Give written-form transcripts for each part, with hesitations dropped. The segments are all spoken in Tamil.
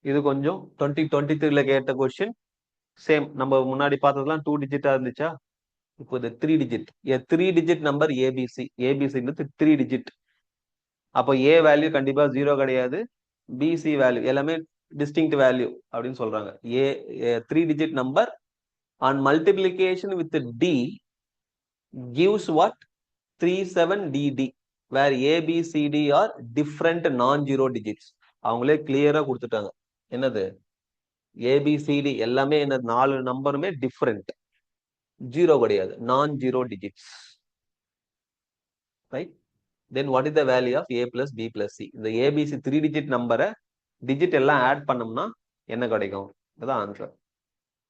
இது கொஞ்சம் 2023ல கேட்ட கொஸ்டின். சேம் நம்ம முன்னாடி பார்த்ததெல்லாம் 2 டிஜிட்டா இருந்துச்சா, இப்போ இது 3 digit. a 3 digit number ABC. ஏபிசின்றது 3 டிஜிட். அப்போ ஏ வேல்யூ கண்டிப்பா 0 கிடையாது, பிசி வேல்யூ எல்லாமே டிஸ்டிங்க்ட் வேல்யூ அப்படின்னு சொல்றாங்க. A 3 digit number on multiplication with d gives what? 37dd, where a b c d are different non-zero digits. அவங்களே கிளியரா கொடுத்துட்டாங்க. என்னது? ஏபிசிடி எல்லாமே என்ன, 4 நம்பருமே டிஃபரெண்ட், ஜீரோ கிடையாது, non zero digits. Right? Then what is the value of A plus B plus C? இந்த ஏபிசி 3 டிஜிட் நம்பரை டிஜிட் எல்லாம் ஆட் பண்ணோம்னா என்ன கிடைக்கும்? இதுதான் ஆன்சர்.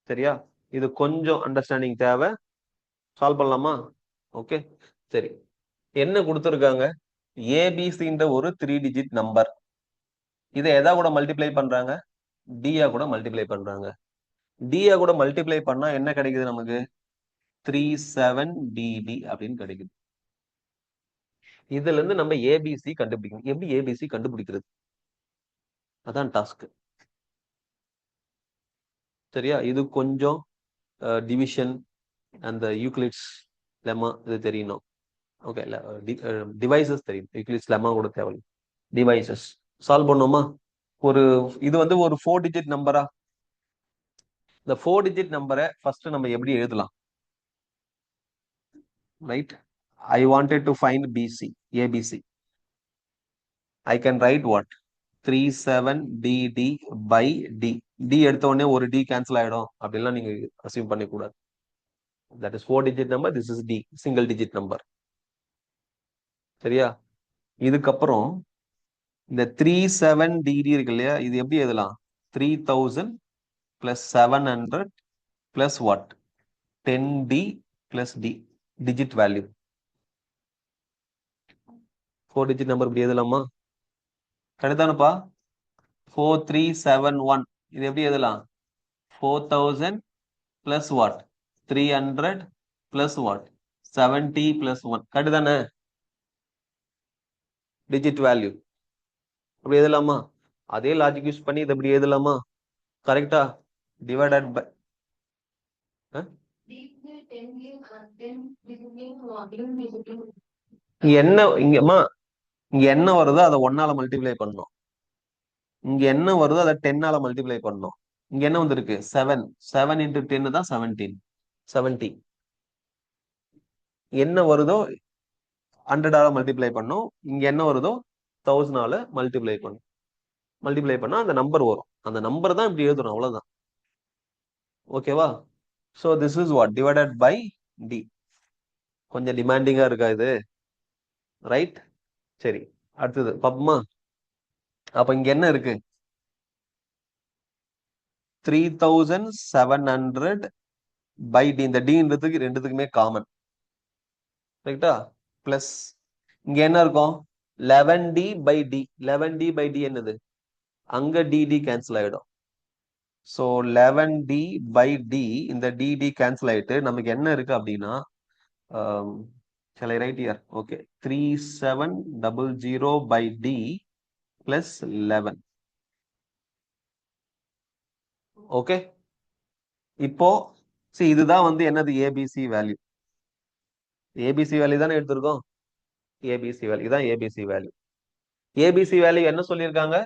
சரியா? இது கொஞ்சம் அண்டர்ஸ்டாண்டிங் தேவை. சால்வ் பண்ணலாமா? ஓகே, சரி. என்ன கொடுத்துருக்காங்க? ஏபிசின்ற ஒரு 3 டிஜிட் நம்பர். இதை எதா கூட மல்டிப்ளை பண்றாங்க? டியா கூட மல்டிப்ளை பண்றாங்க. டியா கூட மல்டிப்ளை பண்ணா என்ன கிடைக்குது நமக்கு? 37dd அப்படின்னு கிடைக்குது. இதுல இருந்து நம்ம ஏபிசி கண்டுபிடிக்கணும். எப்படி ஏபிசி கண்டுபிடிக்கிறது? அதான் டாஸ்க். சரியா? இது கொஞ்சம் டிவிஷன், அந்த யூக்ளிட்ஸ் லெமா இது தெரியணும். ஓகே, டிவைசஸ் தெரியும், யூக்ளிட்ஸ் லெமா கூட தேவை. டிவைசஸ் சால்வ் பண்ணுமா? ஒரு இது வந்து ஒரு 4 டிஜிட் நம்பரா? இந்த 4 டிஜிட் நம்பரை ஃபர்ஸ்ட் நம்ம எப்படி எழுதலாம்? Right, I wanted to find BC, ABC. I can write what? 37dd by d. d எடுத்த உடனே ஒரு d கேன்சல் ஆயிடும் அப்படிலாம் நீங்க அசியூம் பண்ண கூடாது. That is 4 digit number, this is d, single digit number. சரியா? இதுக்கப்புறம் இந்த 37dd இருக்கு இல்லையா, இது எப்படி எழுதலாம்? 3000 plus 700 plus what? 10d plus d, digit value. 4 digit number இப்படி எழுதலாமா? கரெக்டானப்பா? 4371 இது எப்படி எழுதலாம்? 4000 plus what? 300 plus what? 70 plus 1. Correct தானே? டிஜிட் வேல்யூ அப்படி எழுதலாமா? அதே லாஜிக் யூஸ் பண்ணி இதை இப்படி எழுதலாமா? கரெக்டா? டிவைடட் பை என்ன இங்கம்மா, இங்க என்ன வருதோ அதை 1ஆல மல்டிப்ளை பண்ணணும். இங்க என்ன வருதோ அதை 10ஆல மல்டிப்ளை பண்ணணும். இங்க என்ன வந்திருக்கு? 7. 7 into 10 தான் 17. 70. என்ன வருதோ 100ஆல மல்டிப்ளை பண்ணும். இங்க என்ன வருதோ 1000ஆல மல்டிப்ளை பண்ணும். மல்டிப்ளை பண்ணா அந்த நம்பர் வரும். அந்த நம்பர் தான் இப்படி எழுதணும், அவ்வளவுதான். ஓகேவா? So this is what? Divided by D. கொஞ்சம் டிமாண்டிங்கா இருக்கா இது? ரைட்? சரி, அடுத்தது பாப்போமா? அப்ப இங்க என்ன இருக்கு? 3700 பை டி. இந்த டின்றதுக்கு ரெண்டுத்துக்குமே காமன். ரைட்டா? பிளஸ் இங்க என்ன இருக்கும்? 11d by D. 11d by D என்னது? அங்க dd கேன்சல் ஆயிடும். ஸோ 11d பை டி, இந்த dd கேன்சல் ஆயிட்டு நமக்கு என்ன இருக்கு அப்படின்னா, shall I write here? Okay, 3700 by d plus 11. Okay, இப்போ இதுதான் வந்து என்னது? ABC value. ஏபிசி வேல்யூ தானே எடுத்திருக்கோம். ஏபிசி வேல்யூ தான் ஏபிசி வேல்யூ. ஏபிசி வேல்யூ என்ன சொல்லியிருக்காங்க?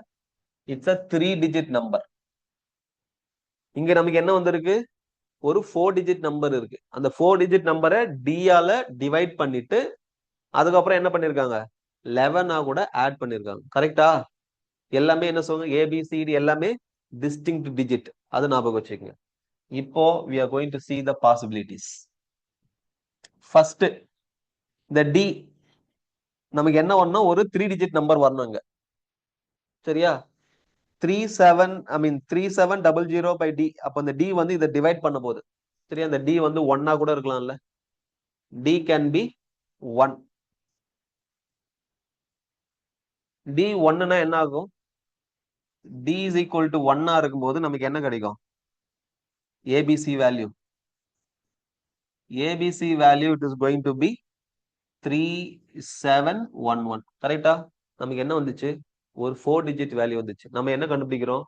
It's a 3 digit number. இங்க நமக்கு என்ன வந்திருக்கு? ஒரு 4 டிஜிட் நம்பர் இருக்கு. அந்த 4 டிஜிட் நம்பரை டியால டிவைட் பண்ணிட்டு அதுக்கப்புறம் என்ன பண்ணிருக்காங்க? 11ஆ கூட ஆட் பண்ணிருக்காங்க. கரெக்டா? எல்லாமே என்ன சொல்லுங்க? ஏபிசிடி எல்லாமே டிஸ்டிங்க்ட் டிஜிட். அது ஞாபகம் வச்சுக்கோங்க. இப்போ we are going to see the possibilities. First, இந்த d நமக்கு என்ன வரணும்? ஒரு 3 டிஜிட் நம்பர் வரணுங்க. சரியா? 3700 by d. அப்ப அந்த d வந்து இதை டிவைட் பண்ண போகுது. சரியா? அந்த d வந்து 1ஆ கூட இருக்கலாம்ல. d can be 1. d 1னா என்ன ஆகும்? d is equal to 1ஆ இருக்கும்போது நமக்கு என்ன கிடைக்கும்? ABC value. ABC value it is going to be 3711. கரெக்டா? நமக்கு என்ன வந்துச்சு? ஒரு 4 டிஜிட் வேல்யூ வந்துச்சு. நம்ம என்ன கண்டுபிடிக்கிறோம்?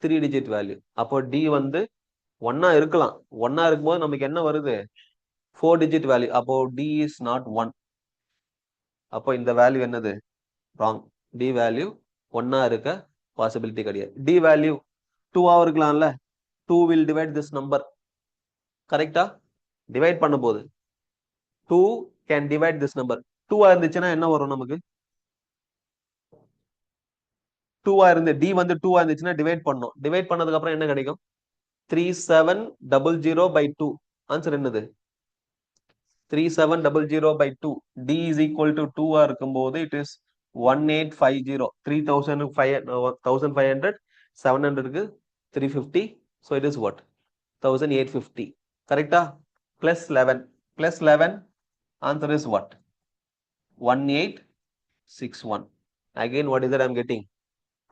3 digit வேல்யூ. அப்போ D வந்து 1 இருக்கலாம். 1 இருக்கும்போது நமக்கு என்ன வருது? 4 digit வேல்யூ. அப்போ D is not 1. அப்போ இந்த வேல்யூ என்னது? ராங். D வேல்யூ 1 இருக்க பாசிபிலிட்டி கிடையாது. D வேல்யூ 2 இருக்கலாம்ல. 2 will divide this number. கரெக்டா? டிவைட் பண்ண போது 2 can divide this number. 2 இருந்துச்சுன்னா என்ன வரும் நமக்கு? 2 இருந்து D வந்து 2 இருந்துச்சுன்னா டிவைட் பண்ணோம். டிவைட் பண்ணதுக்கு அப்புறம் என்ன கிடைக்கும்? 3700 by 2. ஆன்சர் என்னது? 3700 by 2. D is equal to 2 இருக்கும்போது it is 1850. 1500 700க்கு 350. So it is what? 1850. கரெக்டா? Plus 11. Plus 11. Answer is what? 1861. Again, what is that I'm getting?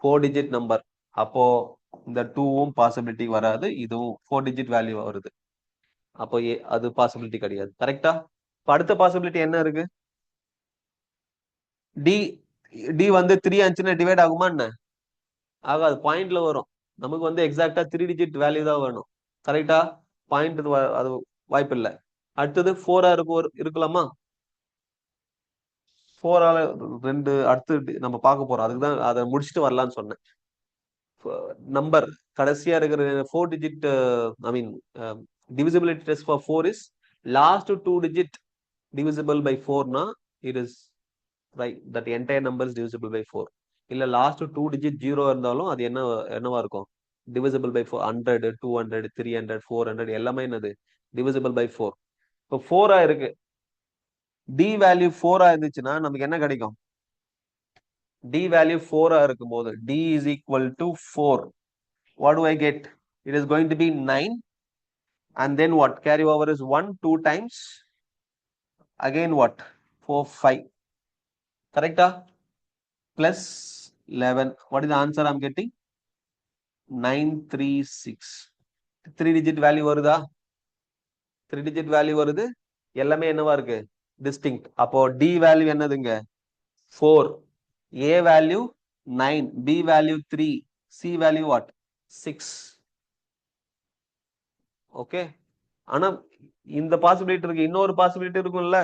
4 digit number. அப்போ இந்த 2வும் பாசிபிலிட்டி வராது. இதுவும் 4 digit வேல்யூ வருது. அப்போ அது பாசிபிலிட்டி கிடையாது. கரெக்டா? அடுத்த பாசிபிலிட்டி என்ன இருக்கு? டி வந்து 3 ஆச்சுன்னா டிவைட் ஆகுமா என்ன? ஆகாது. பாயிண்ட்ல வரும். நமக்கு வந்து எக்ஸாக்டா 3 டிஜிட் வேல்யூ தான் வேணும். கரெக்டா? பாயிண்ட் அது வாய்ப்பு இல்லை. அடுத்தது 4 இருக்கலாமா? 4 2 அடுத்து நம்ம பார்க்க போறோம். அதுக்கு தான் அதை முடிச்சுட்டு வரலாம்னு சொன்னேன். நம்பர் கடைசியா இருக்கிற 4 digit, I mean, divisibility test for 4 is last 2 digit divisible by 4 na it is right, that entire number is divisible by 4. இல்ல last 2 digit 0 இருந்தாலும் அது என்னவா இருக்கும்? divisible by 4. 100, 200, 300, 400 எல்லாமே என்னது? divisible by 4. இப்போ 4 இருக்கு. D வேல்யூ 4 இருந்துச்சுன்னா நமக்கு என்ன கிடைக்கும்? D value 4 இருக்கும்போது D is equal to 4. What do I get? It is going to be 9. And then what? Carry over is 1, 2 times. Again what? 4, 5. Correct? Plus 11. What is the answer I'm getting? 936. 3 digit value வருதா? 3 digit value வருது. எல்லாமே என்னவா இருக்கு? Distinct. அப்போ D value என்னதுங்க? 4. A value 9. B value 3. C value what? 6. Okay. ஆனா இந்த பாசிபிலிட்டி இருக்கு. இன்னொரு பாசிபிலிட்டி இருக்கும்ல.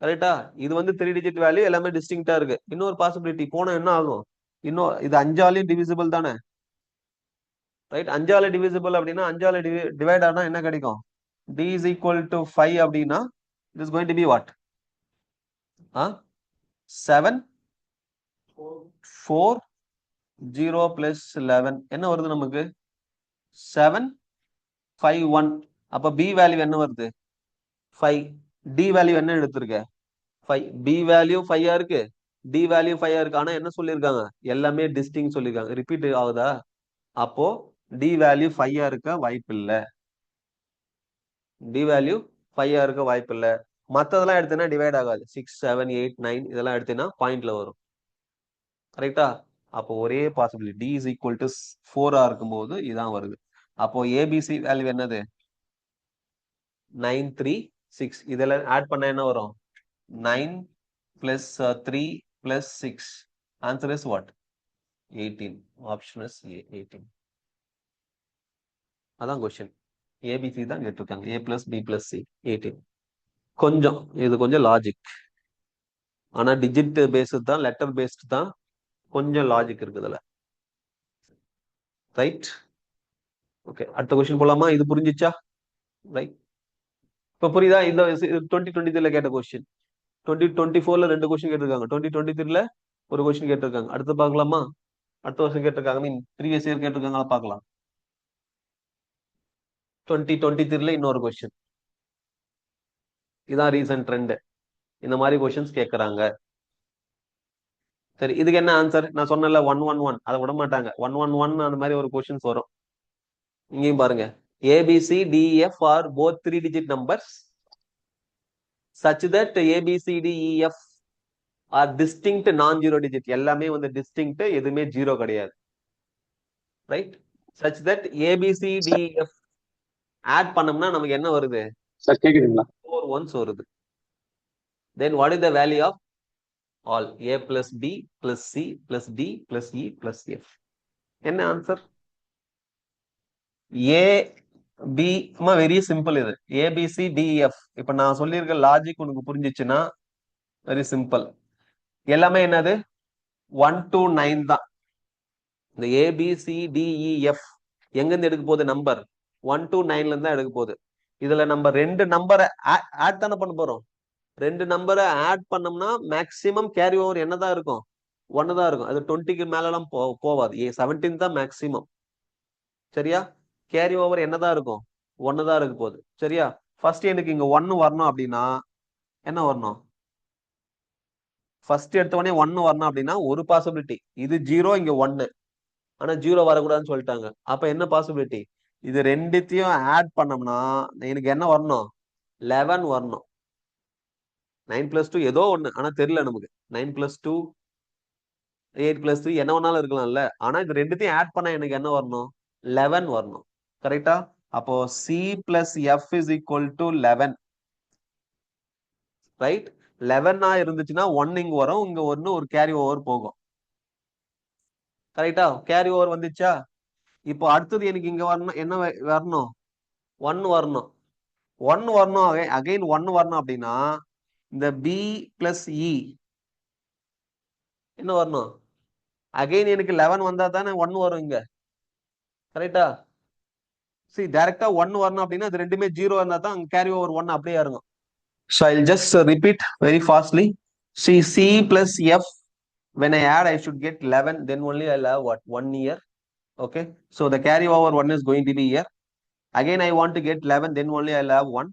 கரெக்டா? இது வந்து 3 டிஜிட் வேல்யூ எல்லாமே டிஸ்டிங்க்டா இருக்கு. இன்னொரு பாசிபிலிட்டி போனா என்ன ஆகும்? இன்னும் இது 5ஆலையும் டிவிசிபிள் தானே? ரைட்? 5ஆல டிவிசிபிள் அப்படின்னா 5ஆல டிவைட் ஆனா என்ன கிடைக்கும்? D is equal to 5 அப்படின்னா it is going to be what? 7 4 0 plus 11 என்ன வருது நமக்கு? 7 5 1. அப்ப B வேல்யூ என்ன வருது? 5. D வேல்யூ என்ன எடுத்திருக்க? 5. B வேல்யூ 5 இருக்கு. D வேல்யூ 5 இருக்கு. ஆனா என்ன சொல்லியிருக்காங்க? எல்லாமே டிஸ்டிங் சொல்லியிருக்காங்க. ரிப்பீட் ஆகுதா? அப்போ D வேல்யூ 5 இருக்க வாய்ப்பு இல்ல. D வேல்யூ 5 இருக்க வாய்ப்பு இல்ல. மத்ததெல்லாம் எடுத்தேன்னா டிவைட் ஆகாது. 6 7 8 9 இதெல்லாம் எடுத்தேன்னா பாயிண்ட்ல வரும். கரெக்டா? அப்போ ஒரே possibility D is equal to 4 இருக்கும்போது இதான் வருது. அப்போ ABC வேல்யூ என்னது? 936. இதெல்லாம் ஆட் பண்ண என்ன வரும்? 9 plus 3 plus 6. Answer is what? 18. Option is A, 18. அதான் கொஸ்டின். ABC தான் கேட்டிருக்காங்க. A plus B plus C 18. கொஞ்சம் இது கொஞ்சம் லாஜிக். ஆனா டிஜிட் பேஸ்டு தான், லெட்டர் பேஸ்டு தான், கொஞ்சம் லாஜிக் இருக்குதுல. ரைட்? ஓகே, அடுத்த கொஸ்டின் போலாமா? இது புரிஞ்சிச்சா? ரைட். இப்ப புரியுதா? இந்த 2023 கேட்ட கொஸ்டின். 2024 2 கொஸ்டின் கேட்டிருக்காங்க. 2023 ஒரு கொஸ்டின் கேட்டிருக்காங்க. அடுத்து பார்க்கலாமா? அடுத்த வருஷம் கேட்டிருக்காங்க. மீன் ப்ரீவியஸ் இயர் கேட்டிருக்காங்க. பார்க்கலாம். 2023 இன்னொரு கொஸ்டின். இதான் ரீசன்ட் ட்ரெண்ட். இந்த மாதிரி கொஸ்டின்ஸ் கேட்கறாங்க. சரி, இதுக்கு என்ன ஆன்சர்? நான் சொன்னல 111. அதை விட மாட்டாங்க. 111 அந்த மாதிரி ஒரு கொஸ்டின்ஸ் வரும். இங்கேயும் பாருங்க. ABCDEF are both 3 digit numbers such that ABCDEF are distinct non-zero digit. எல்லாமே வந்து distinct, எதுவுமே ஜீரோ கிடையாது. Right? such that ABCDEF add பண்ணோம்னா நமக்கு என்ன வருது? சார் கேக்குதுங்களா? 4 ones வருது. Then what is the value of all? A plus B plus C plus D plus E plus F. என்ன ஆன்சர்? ஏ பி. வெரி சிம்பிள் இது. ABCDEF. இப்ப நான் சொல்லியிருக்க லாஜிக் உனக்கு புரிஞ்சிச்சுன்னா வெரி சிம்பிள். எல்லாமே என்னது 1 to 9 தான். இந்த ABCDEF எங்கிருந்து எடுக்க போகுது? நம்பர் 1 to 9ல இருந்து தான் எடுக்க போகுது. இதுல நம்ம ரெண்டு நம்பரை ஆட் தானே பண்ண போறோம். ரெண்டு நம்பரை ஆட் பண்ணோம்னா மேக்சிமம் கேரி ஓவர் என்னதான் இருக்கும்? 1 தான் இருக்கும். அது 20க்கு மேலாம் போவாது. 17 தான் மேக்சிமம். சரியா? கேரி ஓவர் என்னதான் இருக்கும்? 1 தான் இருக்க போகுது. சரியா? ஃபர்ஸ்ட் எனக்கு இங்க 1 வரணும் அப்படின்னா என்ன வரணும்? ஃபர்ஸ்ட் எடுத்தவொடனே 1 வரணும் அப்படின்னா ஒரு பாசிபிலிட்டி, இது 0 இங்க 1. ஆனா 0 வரக்கூடாதுன்னு சொல்லிட்டாங்க. அப்ப என்ன பாசிபிலிட்டி? இது ரெண்டுத்தையும் ஆட் பண்ணோம்னா எனக்கு என்ன வரணும்? 11 வரணும். 9 + 2 ஏதோ ஒண்ணு, ஆனா தெரியல நமக்கு. 9 + 2 8 + 3 என்ன வேணாலும் இருக்கலாம்ல. ஆனா இது ரெண்டுத்தையும் ஆட் பண்ணா எனக்கு என்ன வரணும்? 11 வரணும். கரெக்டா? அப்போ C + F is equal to 11. Right? 11 இருந்துச்சுன்னா 1 இங்க வரும், இங்க ஒரு கேரி ஓவர் போகும். கரெக்டா? கேரி ஓவர் வந்துச்சா? இப்போ அடுத்தது எனக்கு இங்க வரணும், என்ன வரணும்? 1 வரணும். 1 வரணும், அகைன் 1 வரணும் அப்படின்னா இந்த B + E என்ன வரணும்? அகைன் எனக்கு 11 வந்தா தானே 1 வரும் இங்க. கரெக்டா? டைரக்டா 1 வரணும் அப்படின்னா இது ரெண்டுமே 0 இருந்தா தான் கேரி ஓவர் 1 அப்படியே இருக்கும். So I'll just repeat very fastly. See, C + F, when I add, I should get 11. Then only I'll have what? 1 year. Okay. So the carry over 1 is going to be here. Again, I want to get 11. Then only I'll have 1.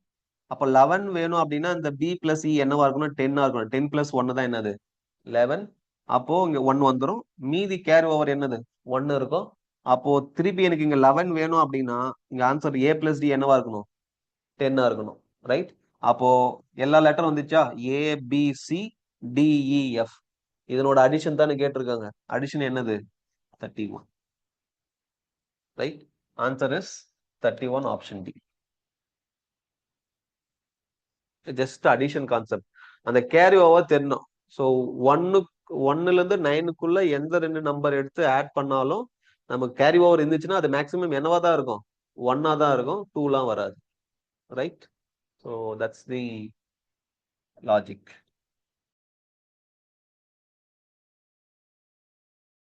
அப்போ 11 வேணும் அப்படின்னா இந்த B + E என்னவா இருக்கணும்? 10 இருக்கணும். 10 + 1 தான் என்னது? 11. அப்போ இங்க 1 வந்துடும். மீதி கேரி ஓவர் என்னது? 1 இருக்கும். அப்போ திருப்பி எனக்கு இங்க 11 வேணும் அப்படின்னா இங்க ஆன்சர் A + D என்னவா இருக்கணும்? 10 இருக்கணும். ரைட்? அப்போ எல்லா லெட்டரும் வந்துச்சா? ABCDEF. இதனோட அடிஷன் தானே கேட்டிருக்காங்க. அடிஷன் என்னது? 31. Right? Answer is 31, option D. Just addition concept. அந்த கேரி ஓவர் தெரியணும். ஸோ 1ல இருந்து 9க்குள்ள எந்த ரெண்டு நம்பர் எடுத்து ஆட் பண்ணாலும் நமக்கு கேரி ஓவர் இருந்துச்சுன்னா அது மேக்ஸிமம் என்னவா தான் இருக்கும்? 1 தான் இருக்கும். 2லாம் வராது. Right? So that's the logic.